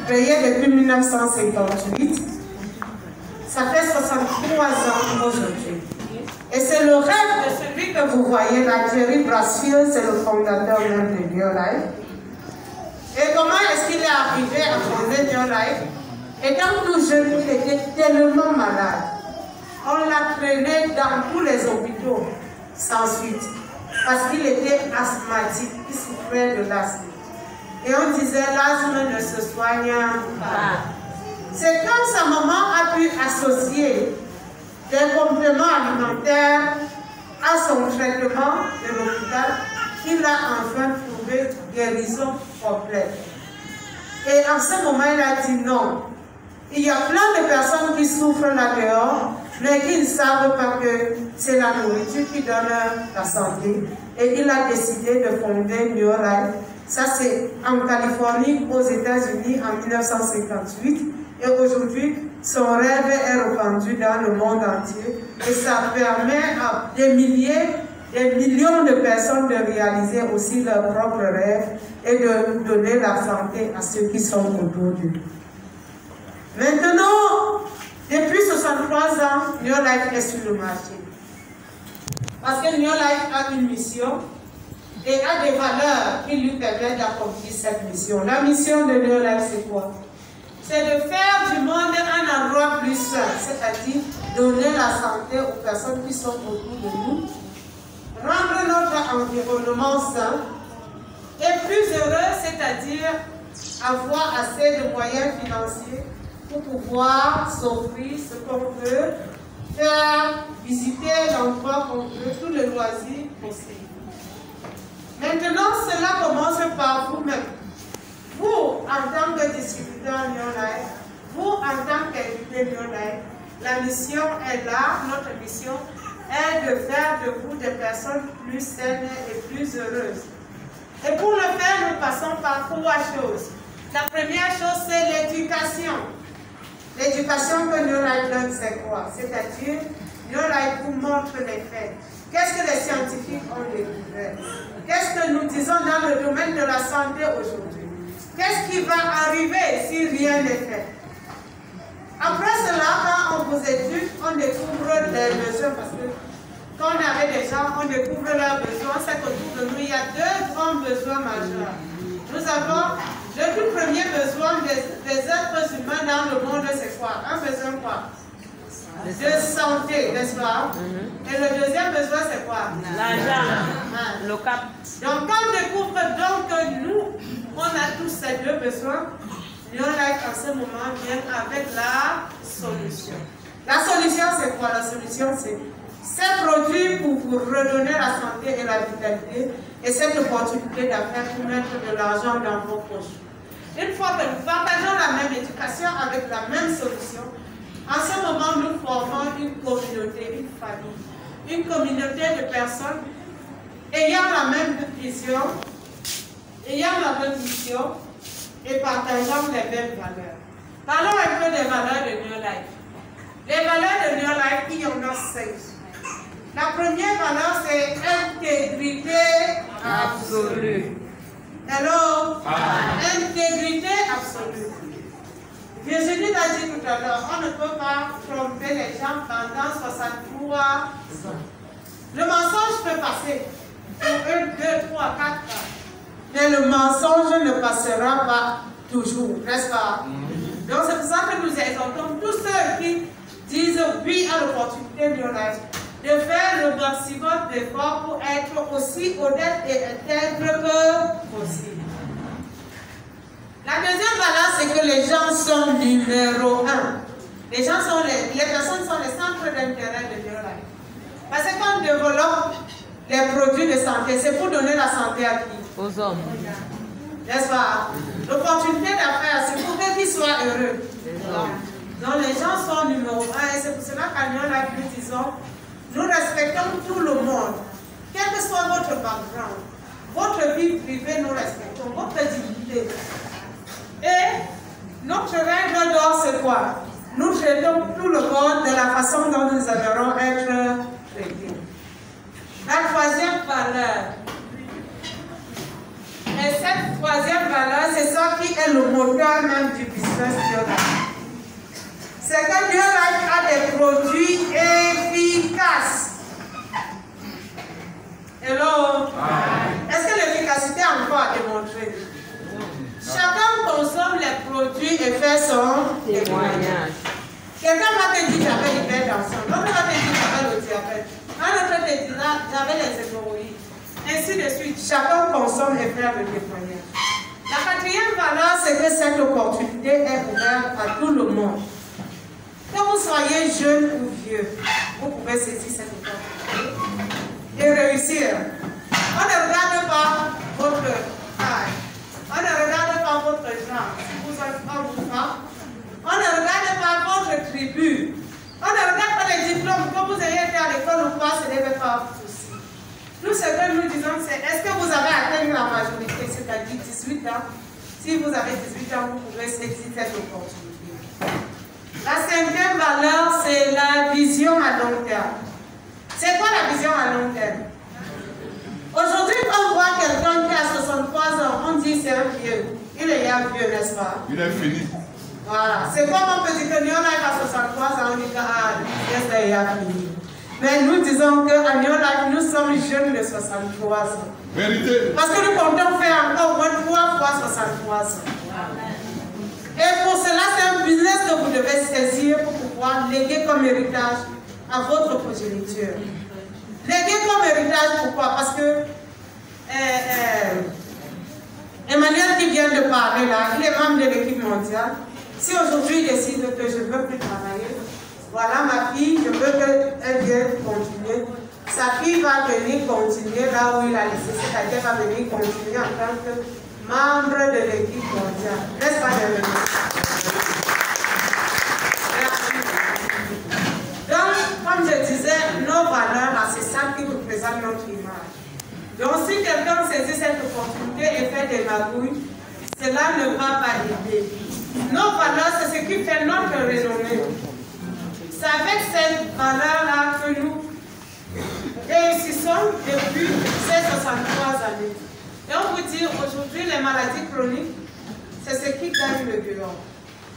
créé depuis 1958. Ça fait 63 ans aujourd'hui. Et c'est le rêve de celui que vous voyez là, Thierry Brassieux, c'est le fondateur même de New Life. Et comment est-ce qu'il est arrivé à fonder New Life? Étant tout jeune, il était tellement malade. On l'a traîné dans tous les hôpitaux, sans suite. Parce qu'il était asthmatique, il souffrait de l'asthme. Et on disait, l'asthme ne se soigne pas. C'est quand sa maman a pu associer des compléments alimentaires à son traitement de l'hôpital qu'il a enfin trouvé guérison complète. Et en ce moment, il a dit non. Il y a plein de personnes qui souffrent là-dehors, mais qui ne savent pas que c'est la nourriture qui donne la santé. Et il a décidé de fonder New Life. Ça, c'est en Californie, aux États-Unis, en 1958. Et aujourd'hui, son rêve est répandu dans le monde entier. Et ça permet à des milliers, des millions de personnes de réaliser aussi leurs propres rêves et de donner la santé à ceux qui sont autour d'eux. Maintenant, depuis 63 ans, New Life est sur le marché. Parce que New Life a une mission et a des valeurs qui lui permettent d'accomplir cette mission. La mission de New Life, c'est quoi? C'est de faire du monde un endroit plus sain, c'est-à-dire donner la santé aux personnes qui sont autour de nous, rendre notre environnement sain et plus heureux, c'est-à-dire avoir assez de moyens financiers pour pouvoir s'offrir ce qu'on veut, faire visiter l'endroit qu'on veut, tous les loisirs possibles. Maintenant, cela commence par vous-même. Vous, en tant que distributeur New Life, vous, en tant qu'invité New Life, la mission est là, notre mission est de faire de vous des personnes plus saines et plus heureuses. Et pour le faire, nous passons par 3 choses. La première chose, c'est l'éducation. L'éducation que New Life donne, c'est quoi? C'est-à-dire, New Life vous montre les faits. Qu'est-ce que les scientifiques ont découvert? Qu'est-ce que nous disons dans le domaine de la santé aujourd'hui? Qu'est-ce qui va arriver si rien n'est fait? Après cela, quand on vous éduque, on découvre les besoins, parce que quand on est avec des gens, on découvre leurs besoins. C'est qu'autour de nous, il y a 2 grands besoins majeurs. Nous avons le tout premier besoin des êtres humains dans le monde, c'est quoi? Un besoin quoi? De santé, n'est-ce pas? Et le deuxième besoin, c'est quoi? L'argent, le cap. Donc, quand on découvre donc que nous, on a tous ces 2 besoins, New Life en ce moment vient avec la solution. La solution, c'est quoi? La solution, c'est ces produits pour vous redonner la santé et la vitalité et cette opportunité d'affaires pour mettre de l'argent dans vos poches. Une fois que nous partageons la même éducation avec la même solution, en ce moment, nous formons une communauté, une famille, une communauté de personnes ayant la même vision, ayant la même mission et partageant les mêmes valeurs. Parlons un peu des valeurs de New Life. Les valeurs de New Life, il y en a 5. La première valeur, c'est intégrité absolue. Hello? Intégrité absolue. Virginie l'a dit tout à l'heure, on ne peut pas tromper les gens pendant 63 ans. Le mensonge peut passer pour 1, 2, 3, 4 ans. Mais le mensonge ne passera pas toujours, n'est-ce pas? Donc c'est pour ça que nous exhortons tous ceux qui disent oui à l'opportunité de Life de faire le maximum d'efforts pour être aussi honnête et intègre que possible. La deuxième valeur, c'est que les gens sont numéro 1. Les personnes sont les centres d'intérêt de New Life. Parce que quand on développe les produits de santé, c'est pour donner la santé à qui? Aux hommes. N'est-ce pas? L'opportunité d'affaires, c'est pour qu'ils soient heureux. Donc les gens sont numéro 1 et c'est pour cela qu'à New Life, nous disons, nous respectons tout le monde. Quel que soit votre background, votre vie privée, nous respectons, votre dignité. Et notre règle d'or, c'est quoi? Nous traitons tout le monde de la façon dont nous aimerons être traités. La troisième valeur Et cette troisième valeur, c'est ça qui est le moteur même du business NeoLife. C'est que NeoLife a des produits efficaces. Hello? Est-ce que l'efficacité est encore à démontrer? Chacun consomme les produits et fait son témoignage. Quelqu'un va te dire j'avais l'hypertension, l'autre va te dire j'avais le diabète, un autre te dira j'avais les hémorroïdes. Ainsi de suite, chacun consomme et fait le témoignage. La quatrième valeur, c'est que cette opportunité est ouverte à tout le monde. Que vous soyez jeune ou vieux, vous pouvez saisir cette opportunité et réussir. On ne regarde pas votre taille, on ne regarde pas votre genre, si vous êtes homme ou femme, on ne regarde pas votre tribu, on ne regarde pas les diplômes, que vous ayez été à l'école ou pas, ce n'est pas vous souci. Tout ce que nous disons, c'est est-ce que vous avez atteint la majorité, c'est-à-dire 18 ans? Si vous avez 18 ans, vous pouvez saisir cette opportunité. La cinquième valeur, c'est la vision à long terme. C'est quoi la vision à long terme? Aujourd'hui, quand on voit quelqu'un qui a 63 ans, on dit c'est un vieux. Il est un vieux, n'est-ce pas? Il est fini. Voilà. C'est comme on peut dire que NeoLife a 63 ans, on dit que il est fini. Mais nous disons qu'à NeoLife, nous sommes jeunes de 63 ans. Vérité. Parce que nous comptons faire encore au moins 3 fois 63 ans. Et pour cela, c'est un business que vous devez saisir pour pouvoir léguer comme héritage à votre progéniture. Léguer comme héritage, pourquoi? Parce que Emmanuel qui vient de parler là, il est membre de l'équipe mondiale. Si aujourd'hui il décide que je ne veux plus travailler, voilà ma fille, je veux qu'elle vienne continuer. Sa fille va venir continuer là où il a laissé, c'est-à-dire va venir continuer en tant que membre de l'équipe mondiale. N'est-ce pas, donc, comme je disais, nos valeurs, c'est ça qui représente notre image. Donc, si quelqu'un saisit cette opportunité et fait des magouilles, cela ne va pas aider. Nos valeurs, c'est ce qui fait notre renommée. C'est avec cette valeur-là que nous réussissons depuis ces 63 années. Et on vous dit aujourd'hui, les maladies chroniques, c'est ce qui gagne le dehors.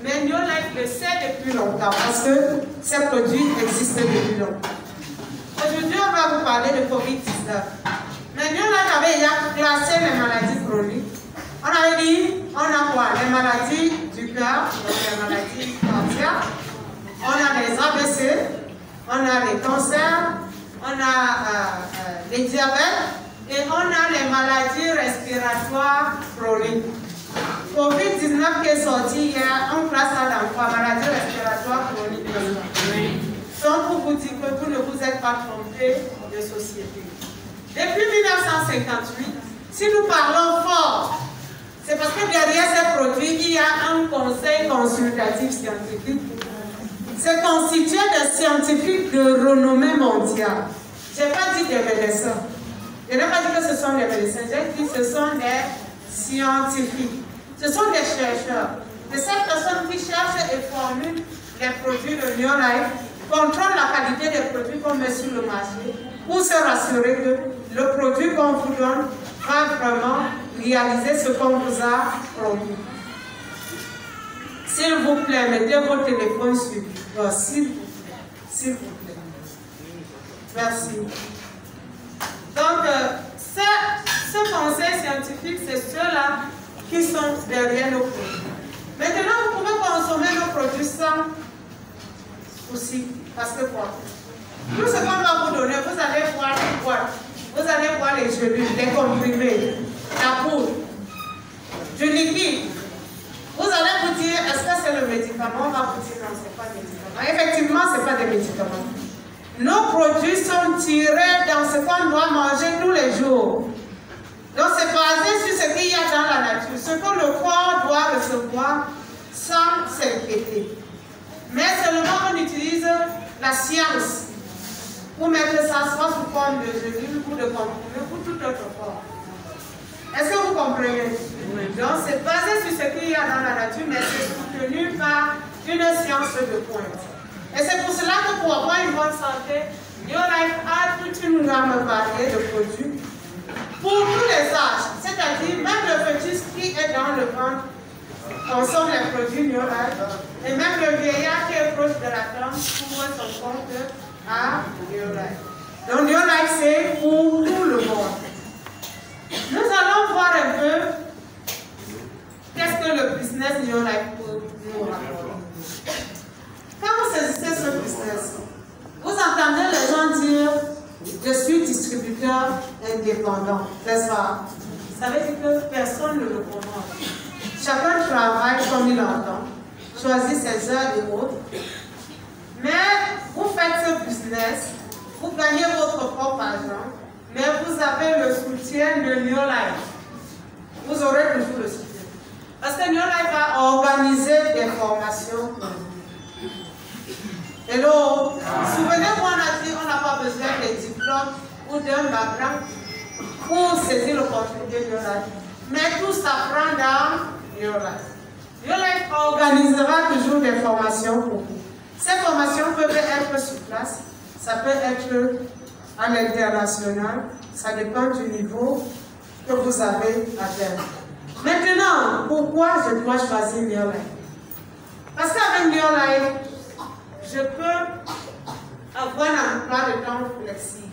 Mais NeoLife le sait depuis longtemps parce que ces produits existent depuis longtemps. Aujourd'hui, on va vous parler de COVID-19. Mais NeoLife avait déjà classé les maladies chroniques. On avait dit, on a quoi? Les maladies du cœur, donc les maladies cardiaques, on a les AVC, on a les cancers, on a les diabètes et on a les maladies respiratoires chroniques. COVID-19 qui est sorti hier, on classe ça dans quoi? Maladie respiratoire chronique. Donc pour vous dire que vous ne vous êtes pas trompé de société. Depuis 1958, si nous parlons fort, c'est parce que derrière ces produits, il y a un conseil consultatif scientifique. C'est constitué de scientifiques de renommée mondiale. Je n'ai pas dit des médecins. Je n'ai pas dit que ce sont des médecins. J'ai dit que ce sont des scientifiques. Ce sont des chercheurs. C'est ces personnes qui cherchent et formulent les produits de NeoLife, contrôlent la qualité des produits qu'on met sur le marché pour se rassurer que le produit qu'on vous donne va vraiment réaliser ce qu'on vous a promis. S'il vous plaît, mettez vos téléphones sur. S'il vous plaît. S'il vous plaît. Merci. Donc, ce conseil scientifique, c'est ceux-là qui sont derrière nos produits. Maintenant, vous pouvez consommer nos produits sans souci. Parce que quoi? Tout ce qu'on va vous donner, vous allez voir les boîtes, vous allez voir les gélules, les comprimés, la poudre, du liquide. Vous allez vous dire, est-ce que c'est le médicament? On va vous dire, non, ce n'est pas des médicaments. Effectivement, ce n'est pas des médicaments. Nos produits sont tirés dans ce qu'on doit manger tous les jours. Donc, c'est basé sur ce qu'il y a dans la nature, ce que le corps doit recevoir sans s'inquiéter. Mais seulement on utilise la science pour mettre ça soit sous forme de gélules ou de comprimés ou tout autre forme. Est-ce que vous comprenez? Oui. Donc, c'est basé sur ce qu'il y a dans la nature, mais c'est soutenu par une science de pointe. Et c'est pour cela que pour avoir une bonne santé, NeoLife a toute une gamme variée de produits pour tous les âges. C'est-à-dire, même le fœtus qui est dans le ventre consomme les produits New Life. Et même le vieillard qui est proche de la tombe ouvre son compte à New Life. Donc New Life, c'est pour tout le monde. Nous allons voir un peu qu'est-ce que le business New Life peut nous rapporter. Quand vous saisissez ce business, vous entendez les gens dire « Je suis distributeur indépendant », n'est-ce pas? Ça veut dire que personne ne le commande. Chacun travaille comme il entend, choisit ses heures et autres. Mais vous faites ce business, vous gagnez votre propre argent, mais vous avez le soutien de New Life. Vous aurez toujours le soutien. Parce que New Life va organiser des formations pour vous. Hello? Souvenez-vous, on a dit qu'on n'a pas besoin des diplômes ou d'un background pour saisir l'opportunité de New Life. Mais tout s'apprend dans New Life. New Life organisera toujours des formations pour vous. Ces formations peuvent être sur place, ça peut être à l'international, ça dépend du niveau que vous avez à faire. Maintenant, pourquoi je dois choisir New Life? Parce qu'avec New Life, je peux avoir un emploi de temps flexible.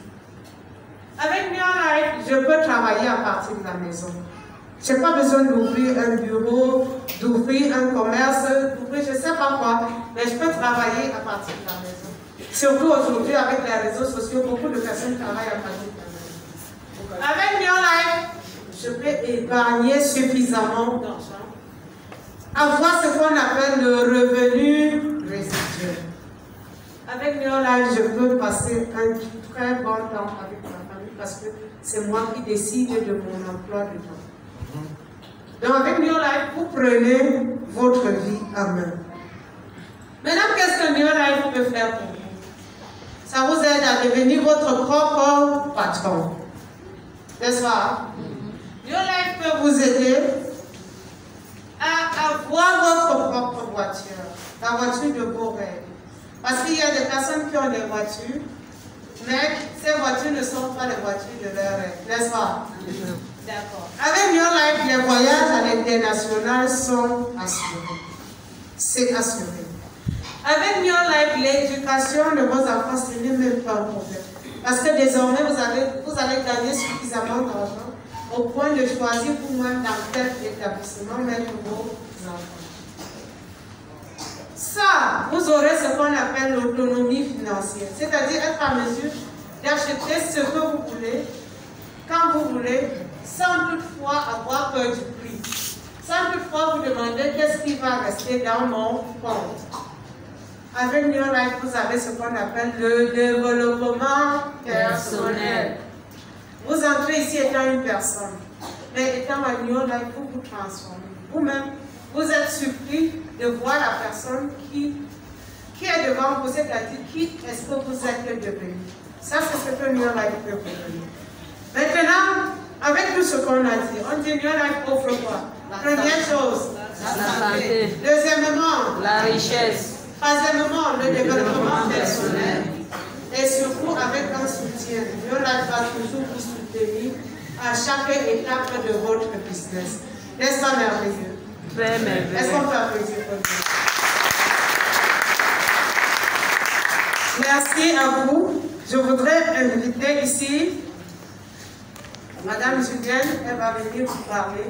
Avec New Life, je peux travailler à partir de la maison. Je n'ai pas besoin d'ouvrir un bureau, d'ouvrir un commerce, d'ouvrir je ne sais pas quoi, mais je peux travailler à partir de la maison. Surtout aujourd'hui, avec les réseaux sociaux, beaucoup de personnes travaillent à partir de la maison. Avec New Life, je peux épargner suffisamment d'argent, avoir ce qu'on appelle le revenu résiduel. Avec New Life, je peux passer un très bon temps avec ma famille parce que c'est moi qui décide de mon emploi de temps. Donc avec New Life, vous prenez votre vie en main. Maintenant, qu'est-ce que New Life peut faire pour vous? Ça vous aide à devenir votre propre patron. N'est-ce pas? New Life peut vous aider à avoir votre propre voiture, la voiture de vos rêves. Parce qu'il y a des personnes qui ont des voitures, mais ces voitures ne sont pas les voitures de leurs rêves, n'est-ce pas? D'accord. Avec New Life, les voyages à l'international sont assurés. C'est assuré. Avec New Life, l'éducation de vos enfants, ce n'est même pas un problème. Parce que désormais, vous allez gagner suffisamment d'argent au point de choisir vous-même dans quel établissement mettre vos enfants. Ça, vous aurez ce qu'on appelle l'autonomie financière, c'est-à-dire être en mesure d'acheter ce que vous voulez, quand vous voulez, sans toutefois avoir peur du prix, sans toutefois vous demander qu'est-ce qui va rester dans mon compte. Avec New Life, vous avez ce qu'on appelle le développement personnel. Vous entrez ici étant une personne, mais étant à New Life, vous vous transformez. Vous-même, vous êtes surpris de voir la personne qui est devant vous, c'est-à-dire qui est-ce que vous êtes devenu. Ça, c'est ce que New Life peut vous donner. Maintenant, avec tout ce qu'on a dit, on dit New Life offre quoi? Première chose, la santé. Deuxièmement, la richesse. Troisièmement, le développement personnel. Et surtout avec un soutien. New Life va toujours vous soutenir à chaque étape de votre business. N'est-ce pas merveilleux? Est-ce qu'on peut applaudir pour vous? Merci à vous. Je voudrais inviter ici Madame Julienne, elle va venir vous parler.